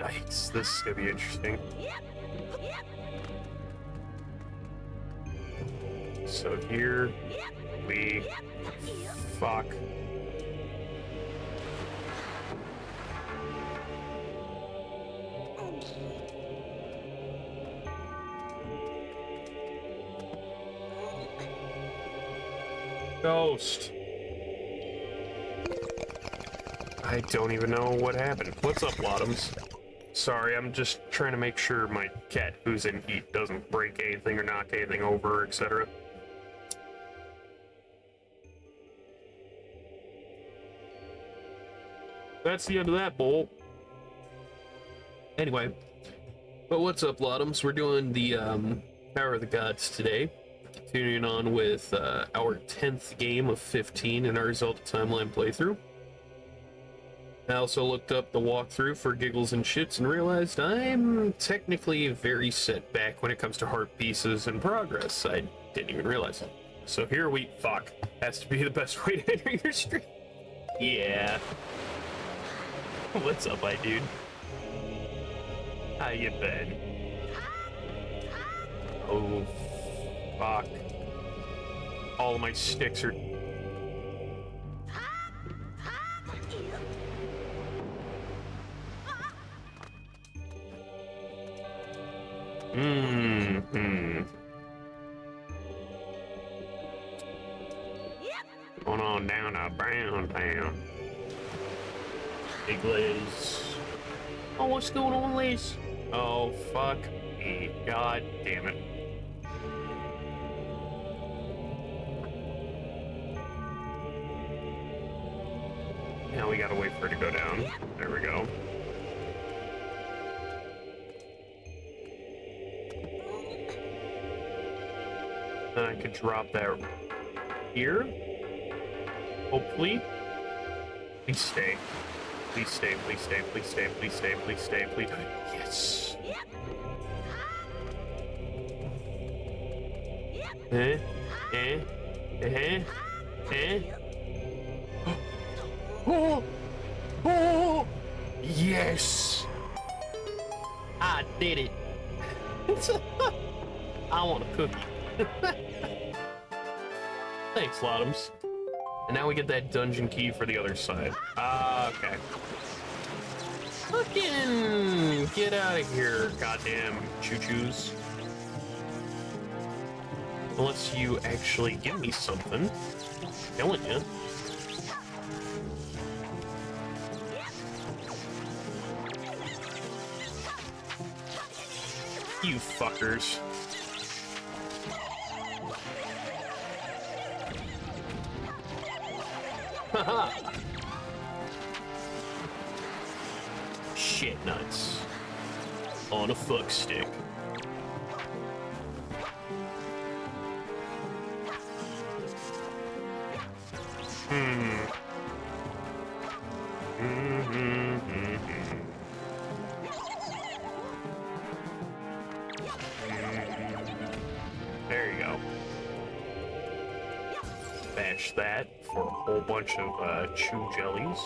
Yikes, this is gonna be interesting. So here we fuck. Ghost. I don't even know what happened. What's up, LotMS? Sorry, I'm just trying to make sure my cat, who's in heat, doesn't break anything or knock anything over, etc. That's the end of that bowl. Anyway, but what's up, LotMS? We're doing the Power of the Gods today. Continuing on with our 10th game of 15 in our Zelda Timeline playthrough. I also looked up the walkthrough for giggles and shits and realized I'm technically very set back when it comes to heart pieces and progress. I didn't even realize it. So here we... Fuck. Has to be the best way to enter your stream. Yeah. What's up, my dude? How you been? Oh, fuck. All of my sticks are... Going on down to Brown Town. Big Liz. Oh, what's going on, Liz? Oh, fuck me. God damn it. Now we gotta wait for it to go down. There we go. Then I could drop that here. Hopefully. Please stay. Please stay, please stay, please stay, please stay, please stay, please. Yes! Oh! Oh! Yes! I did it! I want a cookie. Thanks, LotMS. And now we get that dungeon key for the other side. Okay. Fucking get out of here, goddamn choo-choos. Unless you actually give me something. Killing you. You fuckers. Haha! Shit nuts. On a fuck stick. There you go. Bash that for a whole bunch of chew jellies.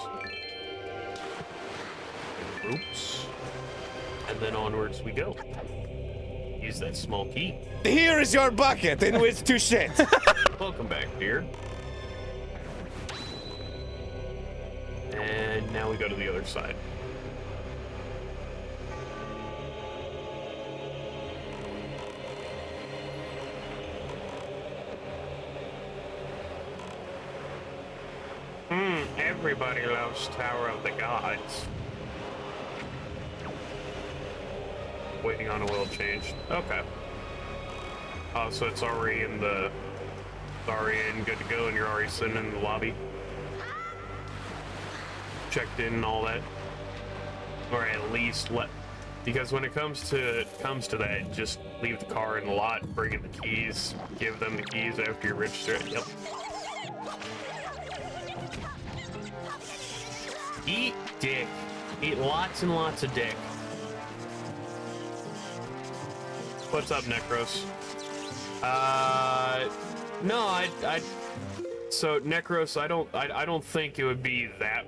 And groups. And then onwards we go. Use that small key. Here is your bucket in which to shit. Welcome back, dear. And now we go to the other side. Everybody loves Tower of the Gods. Waiting on a oil change. Okay. Oh, so it's already in the... It's already in, good to go, and you're already sitting in the lobby. Checked in and all that. Or at least let... Because when it comes to that, just leave the car in the lot, bring in the keys, give them the keys after you register it. Yep. Eat dick. Eat lots and lots of dick. What's up, Necros? No, so Necros, I don't think it would be that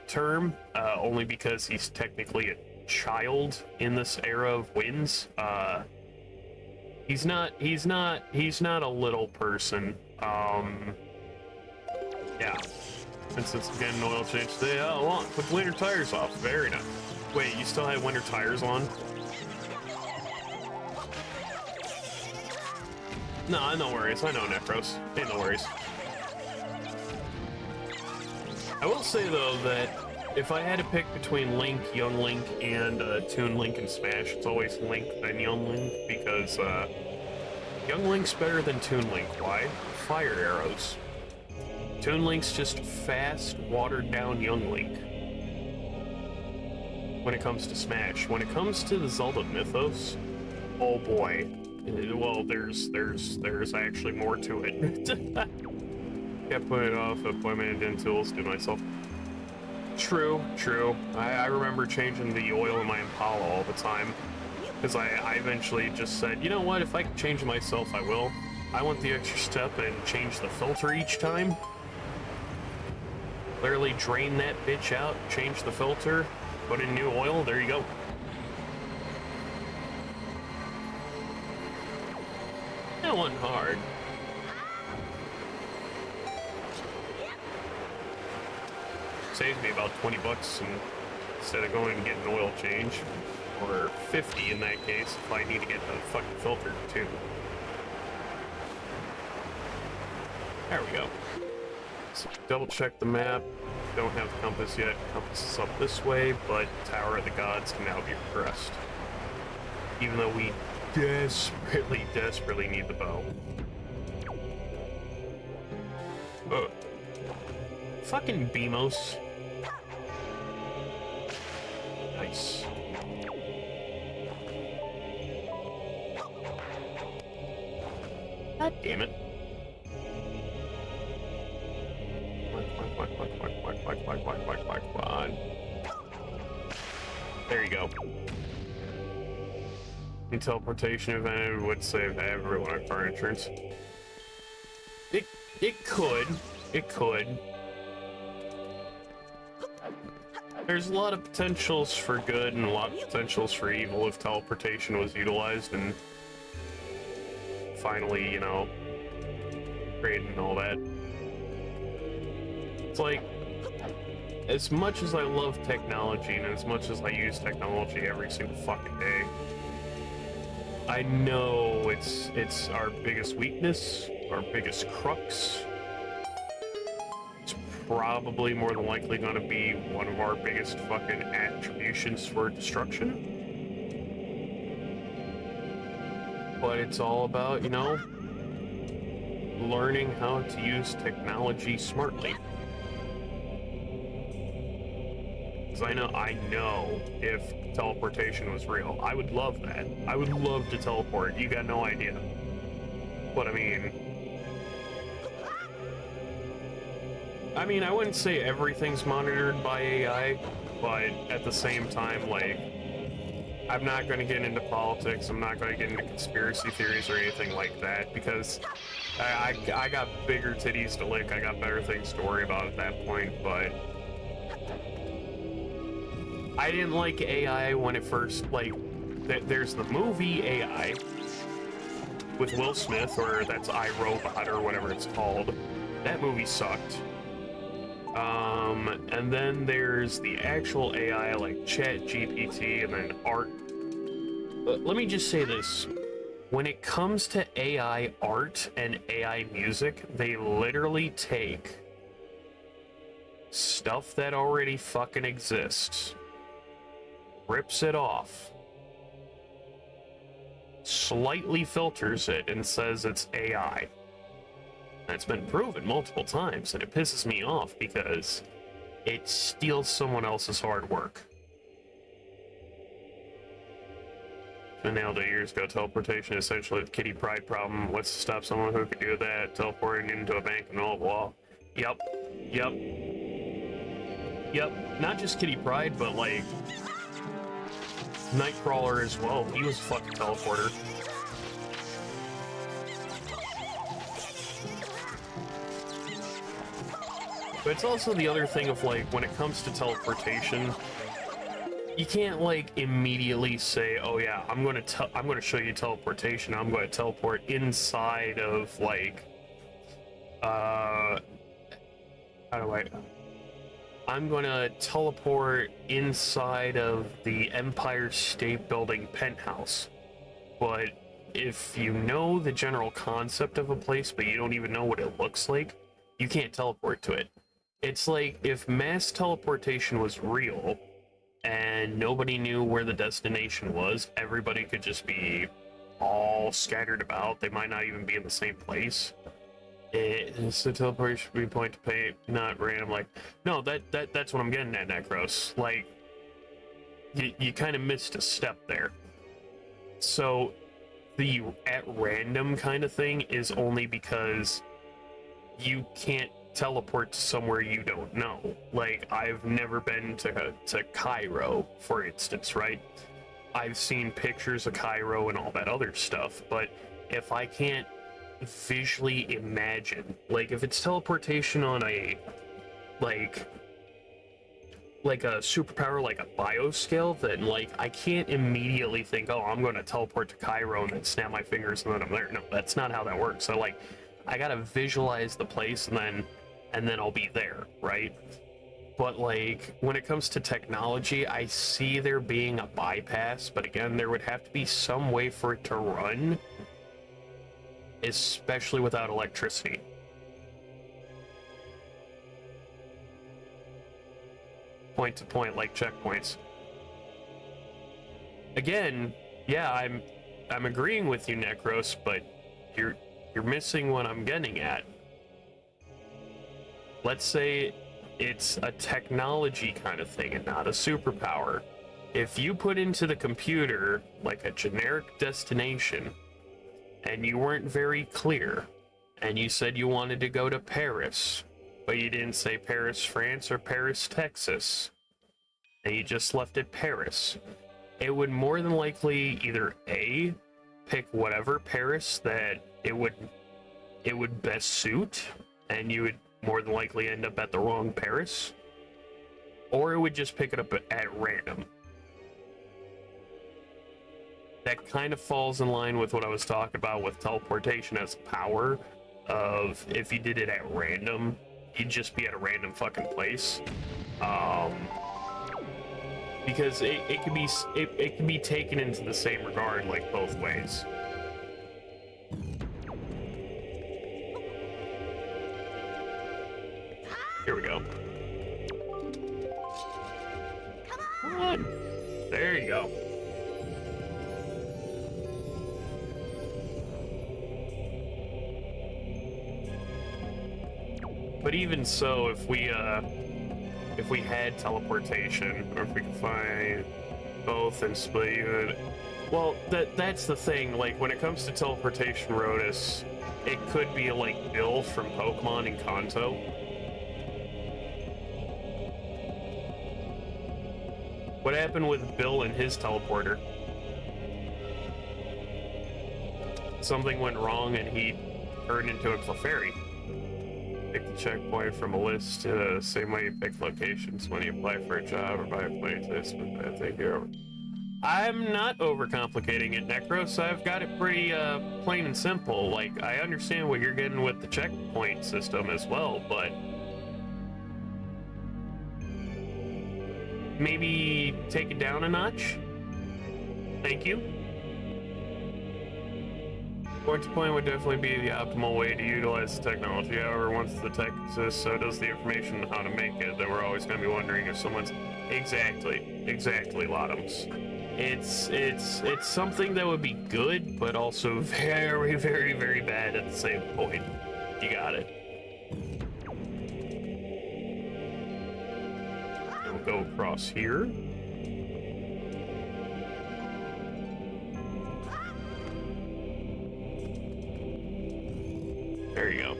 term, only because he's technically child in this era of wins. He's not a little person. Yeah. And since I'm getting an oil change today, put the winter tires off. Very nice. Wait, you still have winter tires on? No, no worries. I know Necros. Ain't no worries. I will say, though, that if I had to pick between Link, Young Link, and Toon Link and Smash, it's always Link then Young Link, because Young Link's better than Toon Link. Why? Fire arrows. Toon Link's just fast, watered-down Young Link. When it comes to Smash. When it comes to the Zelda mythos, oh boy. Well, there's actually more to it. Kept putting it off, appointment and tools to myself. True. I remember changing the oil in my Impala all the time. Because I eventually just said, you know what, if I can change it myself, I will. I want the extra step and change the filter each time. Literally drain that bitch out, change the filter, put in new oil, there you go. That wasn't hard. Saves me about 20 bucks instead of going and getting an oil change. Or 50 in that case, if I need to get the fucking filter too. There we go. So double check the map. Don't have the compass yet. Compass is up this way, but Tower of the Gods can now be progressed. Even though we desperately need the bow. Fucking Beamos. Nice. God damn it. There you go. The teleportation event would save everyone on car insurance. It could. There's a lot of potentials for good and a lot of potentials for evil if teleportation was utilized and finally, you know, creating all that. It's like, as much as I love technology and as much as I use technology every single fucking day, I know it's our biggest weakness, our biggest crux. It's probably more than likely gonna be one of our biggest fucking attributions for destruction. But it's all about, you know, learning how to use technology smartly. Because I know if teleportation was real, I would love that. I would love to teleport. You got no idea. But I mean, I wouldn't say everything's monitored by AI, but at the same time, like, I'm not going to get into politics, I'm not going to get into conspiracy theories or anything like that, because I got bigger titties to lick, I got better things to worry about at that point, but I didn't like AI when it first, like, there's the movie AI with Will Smith, or that's iRobot, or whatever it's called. That movie sucked. And then there's the actual AI like ChatGPT and then art. Let me just say this. When it comes to AI art and AI music, they literally take stuff that already fucking exists, rips it off, slightly filters it, and says it's AI. That's been proven multiple times, and it pisses me off because it steals someone else's hard work. I nailed it years ago. Teleportation is essentially the kitty pride problem. What's to stop someone who could do that? Teleporting into a bank and all wall. Yep. Not just kitty pride, but like Nightcrawler as well. He was a fucking teleporter. But it's also the other thing of, like, when it comes to teleportation, you can't like immediately say, "Oh yeah, I'm gonna show you teleportation. I'm going to teleport inside of like, how do I? I'm gonna teleport inside of the Empire State Building penthouse." But if you know the general concept of a place, but you don't even know what it looks like, you can't teleport to it. It's like if mass teleportation was real and nobody knew where the destination was, everybody could just be all scattered about. They might not even be in the same place. So teleportation should be point to pay, not random. Like, no, that's what I'm getting at, Necros. Like, you kind of missed a step there. So the at random kind of thing is only because you can't teleport to somewhere you don't know. Like, I've never been to Cairo, for instance, right? I've seen pictures of Cairo and all that other stuff, but if I can't visually imagine, like if it's teleportation on a like a superpower, like a bio scale, then like I can't immediately think, oh, I'm going to teleport to Cairo and then snap my fingers and then I'm there. No, that's not how that works. So like I gotta visualize the place and then I'll be there, right? But like when it comes to technology, I see there being a bypass, but again, there would have to be some way for it to run, especially without electricity. Point to point, like checkpoints. Again, yeah, I'm agreeing with you, Necros, but you're missing what I'm getting at. Let's say it's a technology kind of thing and not a superpower. If you put into the computer like a generic destination and you weren't very clear and you said you wanted to go to Paris, but you didn't say Paris, France or Paris, Texas, and you just left it Paris, it would more than likely either A, pick whatever Paris that it would best suit, and you would more than likely end up at the wrong Paris, or it would just pick it up at random. That kind of falls in line with what I was talking about with teleportation as a power, of if you did it at random, you'd just be at a random fucking place. Because it can be taken into the same regard, like both ways. Here we go. Come on. There you go. But even so, if we had teleportation, or if we could find both and split even, well, that's the thing. Like when it comes to teleportation, Rodus, it could be like Bill from Pokemon and Kanto. What happened with Bill and his teleporter? Something went wrong and he turned into a Clefairy. Pick the checkpoint from a list, same way you pick locations when you apply for a job or buy a place. I think I'm not overcomplicating it, Necros. I've got it pretty plain and simple. Like, I understand what you're getting with the checkpoint system as well, but maybe take it down a notch? Thank you. Point to point would definitely be the optimal way to utilize the technology. However, once the tech exists, so does the information on how to make it. Then we're always going to be wondering if someone's exactly, LotMS. It's something that would be good, but also very, very, very bad at the same point. You got it. We'll go across here. There you go.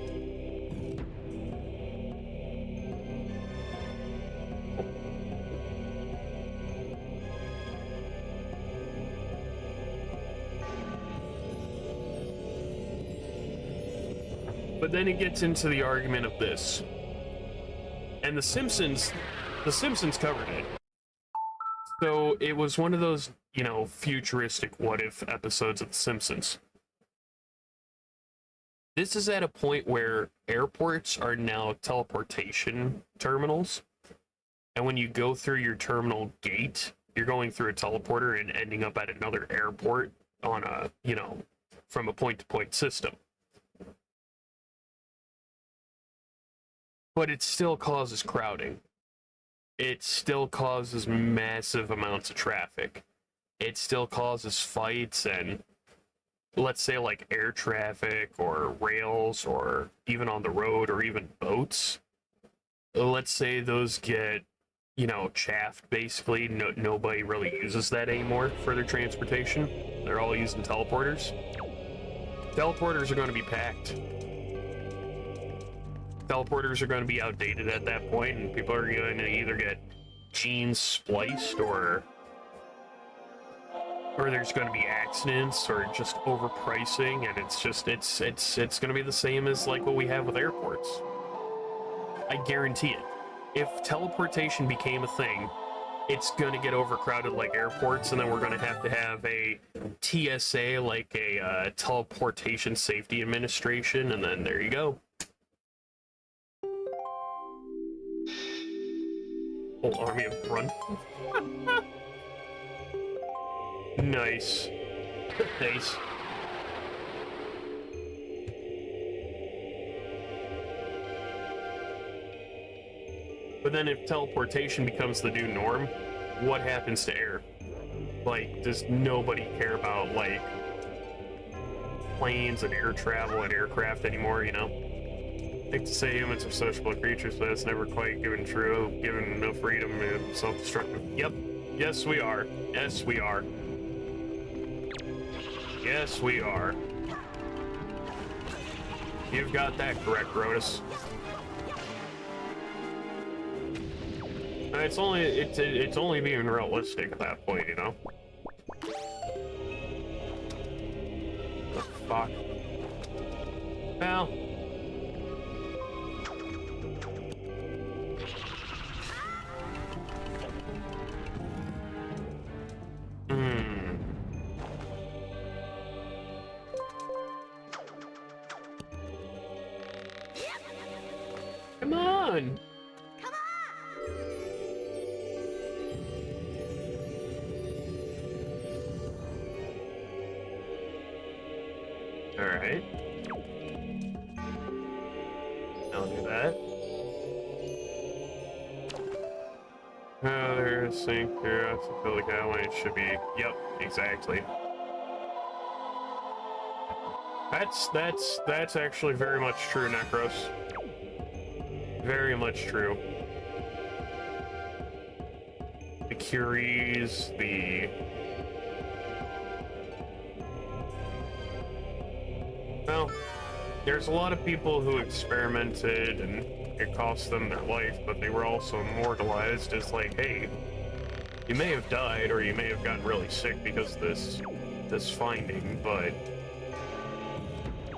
But then it gets into the argument of this. And the Simpsons covered it. So it was one of those, you know, futuristic what if episodes of The Simpsons. This is at a point where airports are now teleportation terminals. And when you go through your terminal gate, you're going through a teleporter and ending up at another airport on a, you know, from a point-to-point system. But it still causes crowding. It still causes massive amounts of traffic. It still causes fights and, let's say, like air traffic or rails or even on the road or even boats. Let's say those get, you know, chaffed, basically. Nobody really uses that anymore for their transportation. They're all using teleporters. Teleporters are going to be packed. Teleporters are going to be outdated at that point, and people are going to either get genes spliced or there's going to be accidents or just overpricing, and it's going to be the same as like what we have with airports. I guarantee it. If teleportation became a thing, it's going to get overcrowded like airports, and then we're going to have a TSA, like a Teleportation Safety Administration, and then there you go. Whole army of run. Nice. Nice. But then if teleportation becomes the new norm, what happens to air? Like, does nobody care about, like, planes and air travel and aircraft anymore, you know? I think to say humans are sociable creatures, but that's never quite given no freedom and self-destructive. Yep. Yes, we are. Yes, we are. Yes, we are. You've got that correct, Rotus. It's only being realistic at that point, you know? The fuck? Well... Come on! Alright. I'll do that. Oh, there's a sink here. I have to fill the guy when it should be. Yep, exactly. That's actually very much true, Necros. Very much true. The Curies, the... Well, there's a lot of people who experimented and it cost them their life, but they were also immortalized as like, hey, you may have died or you may have gotten really sick because of this finding, but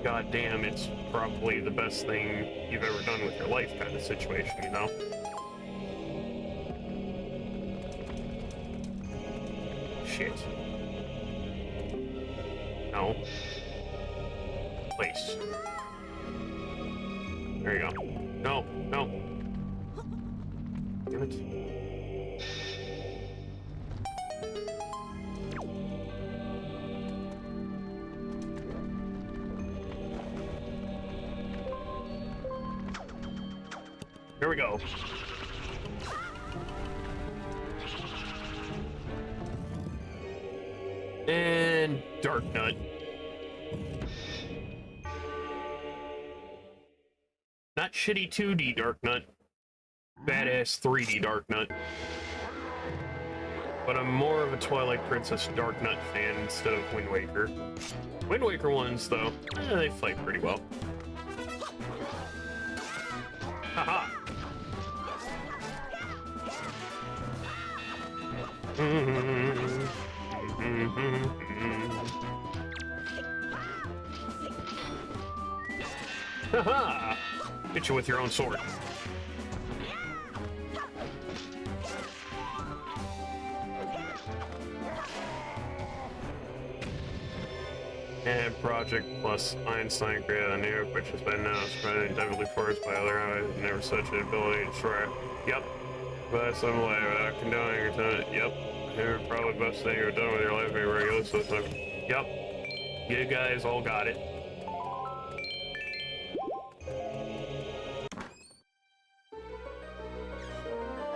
goddamn, it's probably the best thing you've ever done with your life kind of situation, you know? Shit. No. Place. There you go. No, no. Damn it. Here we go. And Dark Nut. Not shitty 2D Dark Nut. Badass 3D Dark Nut. But I'm more of a Twilight Princess Dark Nut fan instead of Wind Waker. Wind Waker ones, though, they fight pretty well. Haha! Haha! Hit you with your own sword. And Project plus Einstein created a nuke, which has been now spread indefinitely forced by other allies, never such an ability to destroy it. Yep. But some way, without condoning or telling it. Yep. Maybe probably the best thing you've done with your life, being regular system. Yep. You guys all got it.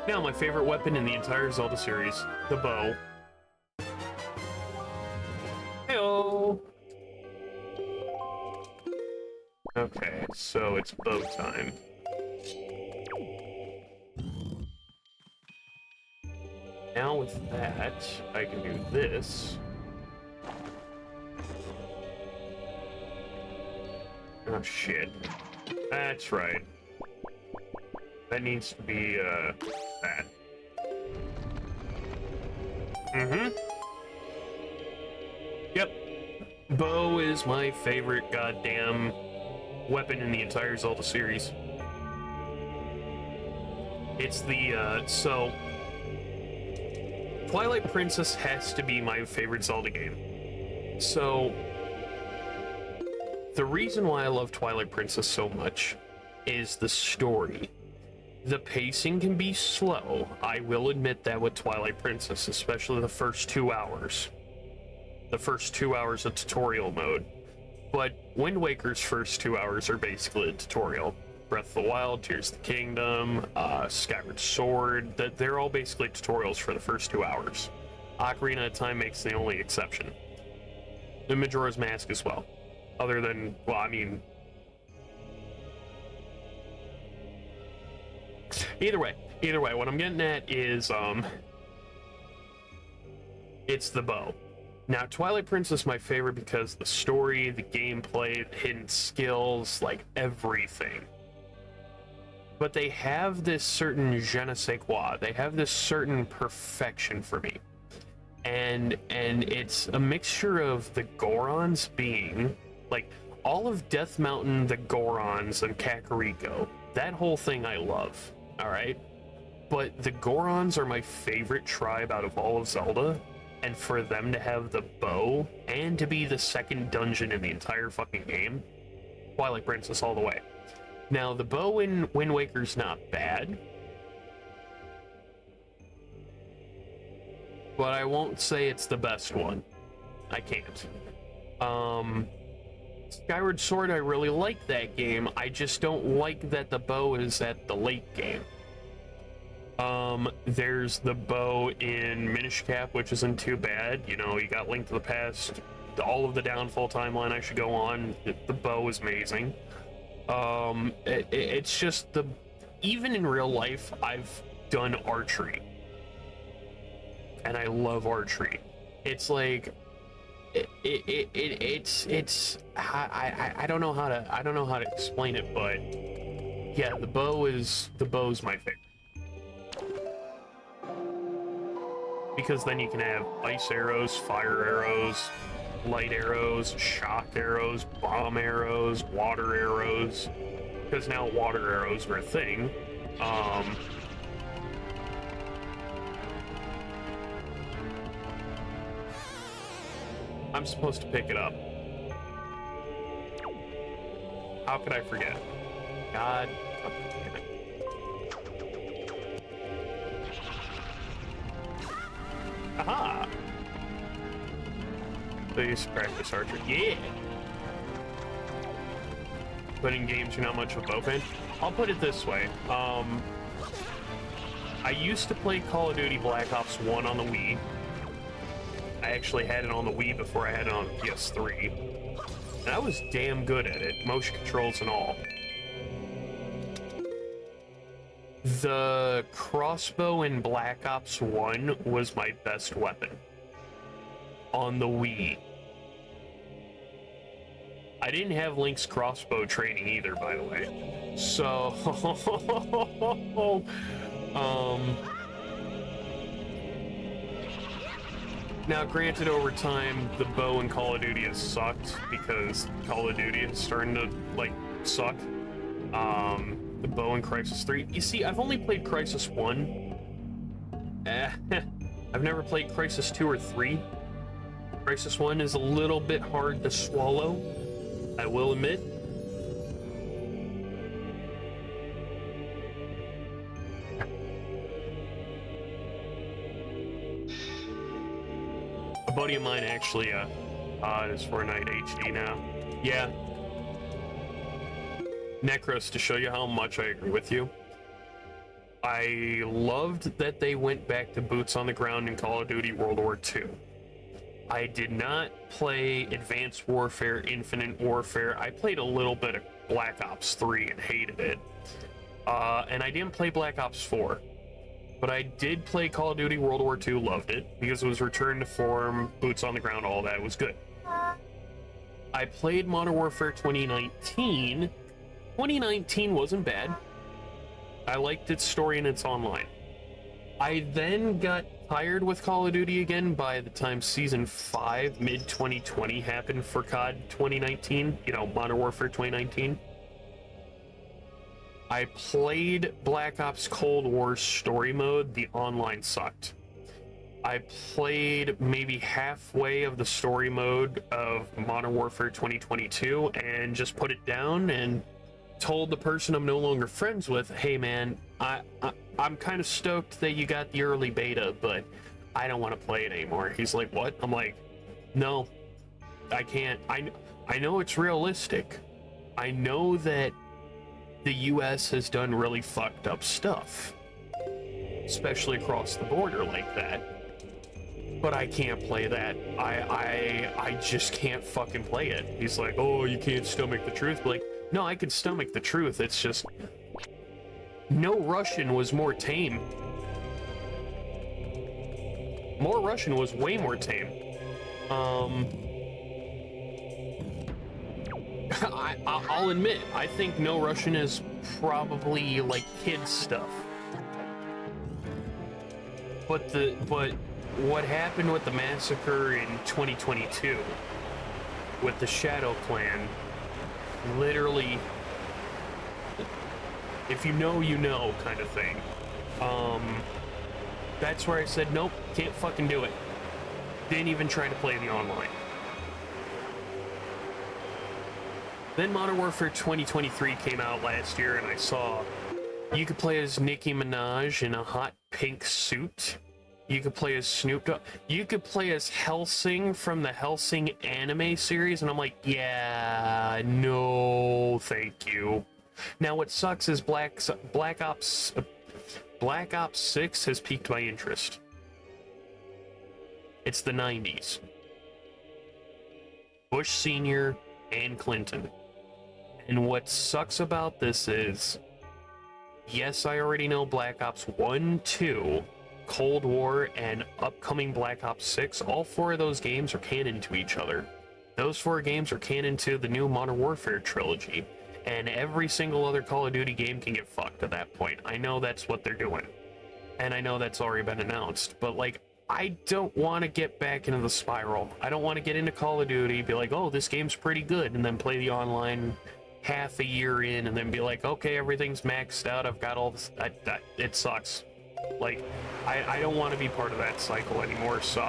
Now, my favorite weapon in the entire Zelda series, the bow. Heyo! Okay, so it's bow time. Now with that, I can do this. Oh shit. That's right. That needs to be, that. Mm-hmm. Yep. Bow is my favorite goddamn weapon in the entire Zelda series. It's the, so... Twilight Princess has to be my favorite Zelda game. So... The reason why I love Twilight Princess so much is the story. The pacing can be slow. I will admit that with Twilight Princess, especially the first 2 hours. The first 2 hours of tutorial mode. But Wind Waker's first 2 hours are basically a tutorial. Breath of the Wild, Tears of the Kingdom, Skyward Sword, they're all basically tutorials for the first 2 hours. Ocarina of Time makes the only exception. And Majora's Mask as well. Other than, well, I mean... Either way, what I'm getting at is, it's the bow. Now, Twilight Princess is my favorite because the story, the gameplay, the hidden skills, like everything. But they have this certain je ne sais quoi. They have this certain perfection for me. And it's a mixture of the Gorons being, like, all of Death Mountain, the Gorons, and Kakariko. That whole thing I love, alright? But the Gorons are my favorite tribe out of all of Zelda. And for them to have the bow, and to be the second dungeon in the entire fucking game, Twilight Princess all the way. Now, the bow in Wind Waker's not bad, but I won't say it's the best one. I can't. Skyward Sword, I really like that game. I just don't like that the bow is at the late game. There's the bow in Minish Cap, which isn't too bad. You know, you got Link to the Past, all of the Downfall timeline I should go on. The bow is amazing. It's just the... Even in real life, I've done archery. And I love archery. It's like... It's I don't know how to explain it, but yeah, the bow's my favorite. Because then you can have ice arrows, fire arrows, light arrows, shock arrows, bomb arrows, water arrows. Because now water arrows are a thing. I'm supposed to pick it up. How could I forget? God damn it. Aha! Please practice archery. Yeah! But in games, you're not much of a bow fan. I'll put it this way. I used to play Call of Duty Black Ops 1 on the Wii. I actually had it on the Wii before I had it on the PS3. And I was damn good at it, motion controls and all. The crossbow in Black Ops 1 was my best weapon on the Wii. I didn't have Link's crossbow training either, by the way. So, now, granted, over time, the bow in Call of Duty has sucked because Call of Duty is starting to, like, suck. The bow in Crysis 3. You see, I've only played Crysis 1. I've never played Crysis 2 or 3. Crisis 1 is a little bit hard to swallow, I will admit. A buddy of mine actually is Fortnite HD now. Yeah. Necros, to show you how much I agree with you. I loved that they went back to boots on the ground in Call of Duty World War II. I did not play Advanced Warfare, Infinite Warfare. I played a little bit of Black Ops 3 and hated it. And I didn't play Black Ops 4. But I did play Call of Duty World War II, loved it, because it was return to form, boots on the ground, all that was good. I played Modern Warfare 2019. 2019 wasn't bad. I liked its story and its online. I then got tired with Call of Duty again by the time Season 5, mid-2020 happened for COD 2019, you know, Modern Warfare 2019. I played Black Ops Cold War story mode, the online sucked. I played maybe halfway of the story mode of Modern Warfare 2022 and just put it down and told the person I'm no longer friends with, hey man, I'm kind of stoked that you got the early beta, but I don't want to play it anymore. He's like, what? I'm like, no, I can't. I know it's realistic. I know that the US has done really fucked up stuff, especially across the border like that, but I can't play that. I just can't fucking play it. He's like, oh, you can't stomach the truth. But like, no, I can stomach the truth. It's just, no Russian was more tame. More Russian was way more tame. I'll admit, I think No Russian is probably like kids stuff. But what happened with the massacre in 2022 with the Shadow Clan, literally, if you know kind of thing. That's where I said, nope, can't fucking do it. Didn't even try to play the online. Then Modern Warfare 2023 came out last year, and I saw you could play as Nicki Minaj in a hot pink suit. You could play as Snoop Dogg. You could play as Hellsing from the Hellsing anime series, and I'm like, yeah, no, thank you. Now, what sucks is Black Ops 6 has piqued my interest. It's the 90s. Bush Sr. and Clinton. And what sucks about this is, yes, I already know Black Ops 1, 2, Cold War, and upcoming Black Ops 6, all four of those games are canon to each other. Those four games are canon to the new Modern Warfare trilogy, and every single other Call of Duty game can get fucked at that point. I know that's what they're doing, and I know that's already been announced, but like, I don't want to get back into the spiral. I don't want to get into Call of Duty, be like, oh, this game's pretty good, and then play the online half a year in, and then be like, okay, everything's maxed out, I've got all this. It sucks. Like, I don't want to be part of that cycle anymore, so